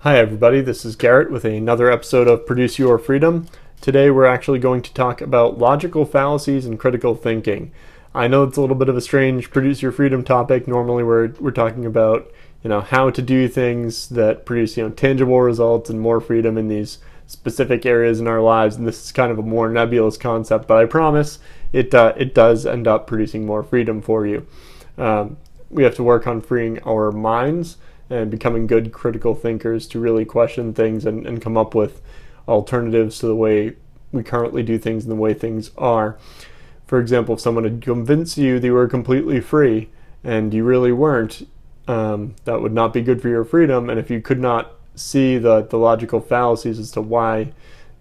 Hi everybody, this is Garrett with another episode of Produce Your Freedom. Today we're actually going to talk about logical fallacies and critical thinking. I know it's a little bit of a strange Produce Your Freedom topic. Normally we're talking about, how to do things that produce, tangible results and more freedom in these specific areas in our lives, and this is kind of a more nebulous concept, but I promise it does end up producing more freedom for you. We have to work on freeing our minds and becoming good critical thinkers to really question things and come up with alternatives to the way we currently do things and the way things are. For example, if someone had convinced you that you were completely free and you really weren't, that would not be good for your freedom. And if you could not see the logical fallacies as to why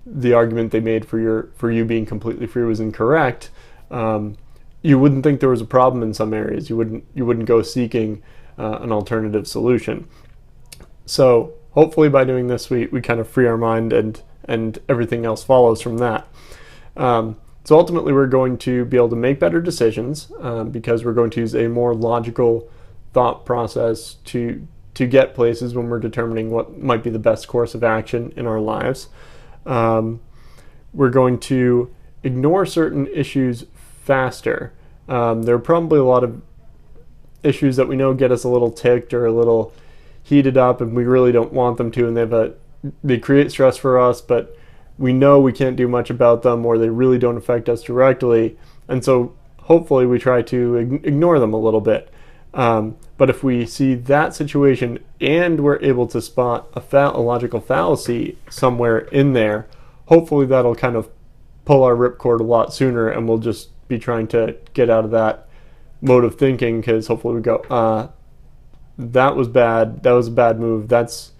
the argument they made for you being completely free was incorrect, you wouldn't think there was a problem in some areas. You wouldn't go seeking an alternative solution. So hopefully by doing this we kind of free our mind and everything else follows from that. So ultimately we're going to be able to make better decisions because we're going to use a more logical thought process to get places when we're determining what might be the best course of action in our lives. We're going to ignore certain issues faster. There are probably a lot of issues that we know get us a little ticked or a little heated up, and we really don't want them to, and they create stress for us, but we know we can't do much about them, or they really don't affect us directly, and so hopefully we try to ignore them a little bit. But if we see that situation and we're able to spot a logical fallacy somewhere in there, hopefully that'll kind of pull our ripcord a lot sooner, and we'll just be trying to get out of that mode of thinking, because hopefully we go, that was bad, that was a bad move, that's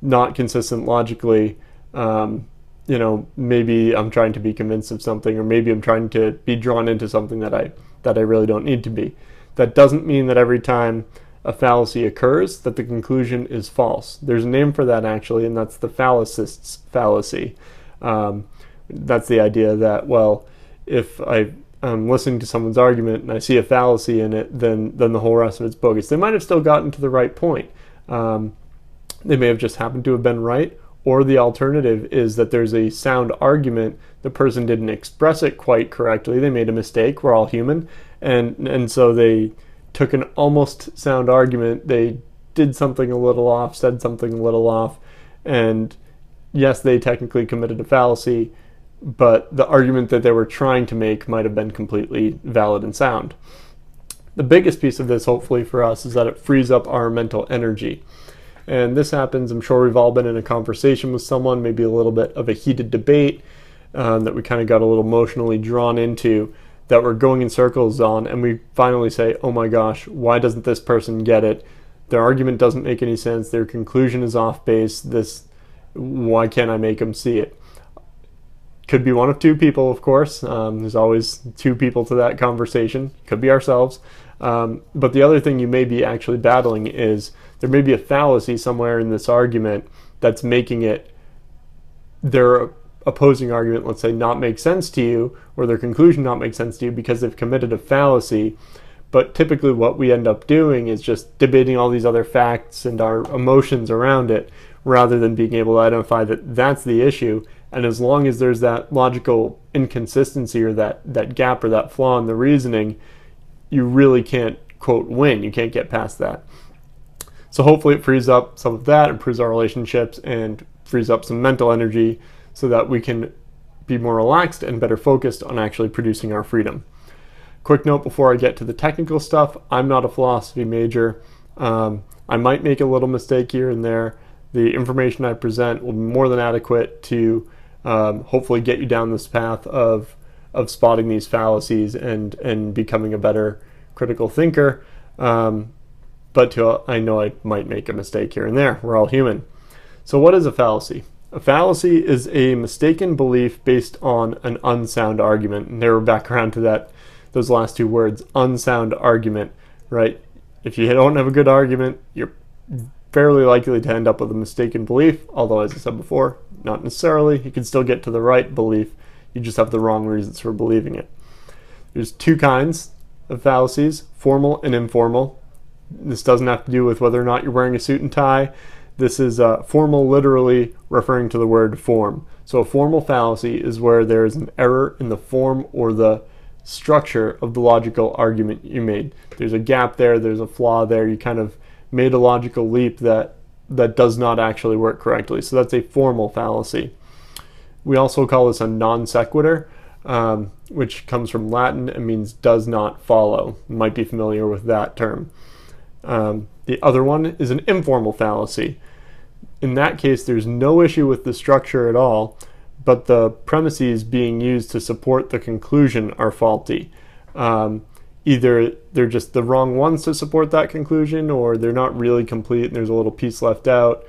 not consistent logically. Maybe I'm trying to be convinced of something, or maybe I'm trying to be drawn into something that I really don't need to be. That doesn't mean that every time a fallacy occurs that the conclusion is false. There's a name for that actually, and that's the fallacists fallacy. That's the idea that, well, if I'm listening to someone's argument and I see a fallacy in it, then the whole rest of it's bogus. They might have still gotten to the right point. They may have just happened to have been right, or the alternative is that there's a sound argument. The person didn't express it quite correctly. They made a mistake. We're all human. And so they took an almost sound argument. They did something a little off, said something a little off, and yes, they technically committed a fallacy, but the argument that they were trying to make might have been completely valid and sound. The biggest piece of this, hopefully for us, is that it frees up our mental energy. And this happens, I'm sure we've all been in a conversation with someone, maybe a little bit of a heated debate that we kind of got a little emotionally drawn into, that we're going in circles on, and we finally say, oh my gosh, why doesn't this person get it? Their argument doesn't make any sense, their conclusion is off base, why can't I make them see it? Could be one of two people, of course. There's always two people to that conversation. Could be ourselves. But the other thing you may be actually battling is there may be a fallacy somewhere in this argument that's making their opposing argument, let's say, not make sense to you, or their conclusion not make sense to you because they've committed a fallacy. But typically what we end up doing is just debating all these other facts and our emotions around it, rather than being able to identify that that's the issue. And as long as there's that logical inconsistency or that gap or that flaw in the reasoning, you really can't, quote, win. You can't get past that. So hopefully it frees up some of that, improves our relationships, and frees up some mental energy so that we can be more relaxed and better focused on actually producing our freedom. Quick note before I get to the technical stuff, I'm not a philosophy major. I might make a little mistake here and there. The information I present will be more than adequate to hopefully get you down this path of spotting these fallacies and becoming a better critical thinker. But I know I might make a mistake here and there. We're all human. So what is a fallacy? A fallacy is a mistaken belief based on an unsound argument. And there we're back around to those last two words, unsound argument, right? If you don't have a good argument, you're fairly likely to end up with a mistaken belief, although, as I said before, not necessarily. You can still get to the right belief. You just have the wrong reasons for believing it. There's two kinds of fallacies, formal and informal. This doesn't have to do with whether or not you're wearing a suit and tie. This is formal literally referring to the word form. So a formal fallacy is where there is an error in the form or the structure of the logical argument you made. There's a gap there, there's a flaw there, you kind of made a logical leap that does not actually work correctly. So that's a formal fallacy. We also call this a non sequitur, which comes from Latin and means does not follow. You might be familiar with that term. The other one is an informal fallacy. In that case, there's no issue with the structure at all, but the premises being used to support the conclusion are faulty. Either they're just the wrong ones to support that conclusion, or they're not really complete and there's a little piece left out.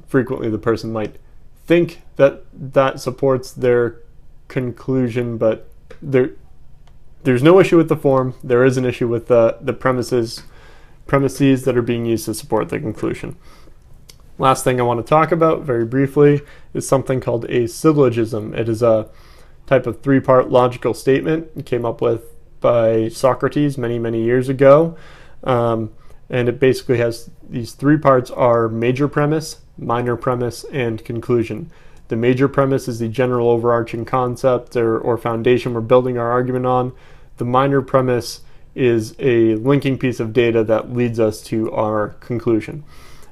Frequently the person might think that that supports their conclusion, but there's no issue with the form. There is an issue with the premises that are being used to support the conclusion. Last thing I want to talk about very briefly is something called a syllogism. It is a type of three-part logical statement it came up with by Socrates many years ago. And it basically has these three parts are major premise, minor premise, and conclusion. The major premise is the general overarching concept or foundation we're building our argument on. The minor premise is a linking piece of data that leads us to our conclusion.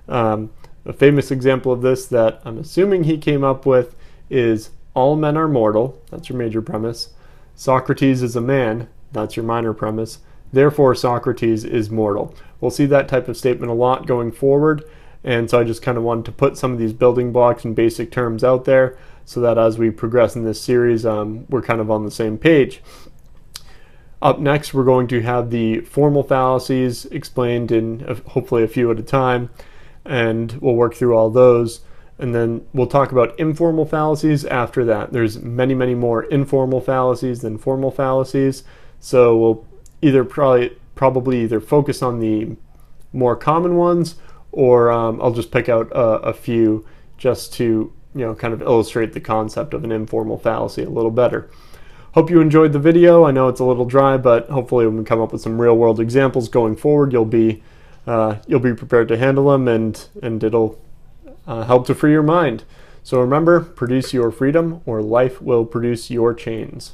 A famous example of this that I'm assuming he came up with is all men are mortal. That's your major premise. Socrates is a man. That's your minor premise. Therefore, Socrates is mortal. We'll see that type of statement a lot going forward. And so I just kind of wanted to put some of these building blocks and basic terms out there so that as we progress in this series, we're kind of on the same page. Up next, we're going to have the formal fallacies explained in hopefully a few at a time, and we'll work through all those. And then we'll talk about informal fallacies after that. There's many more informal fallacies than formal fallacies. So we'll either probably either focus on the more common ones, or I'll just pick out a few just to kind of illustrate the concept of an informal fallacy a little better. Hope you enjoyed the video. I know it's a little dry, but hopefully when we come up with some real world examples going forward, you'll be prepared to handle them, and it'll help to free your mind. So remember, produce your freedom, or life will produce your chains.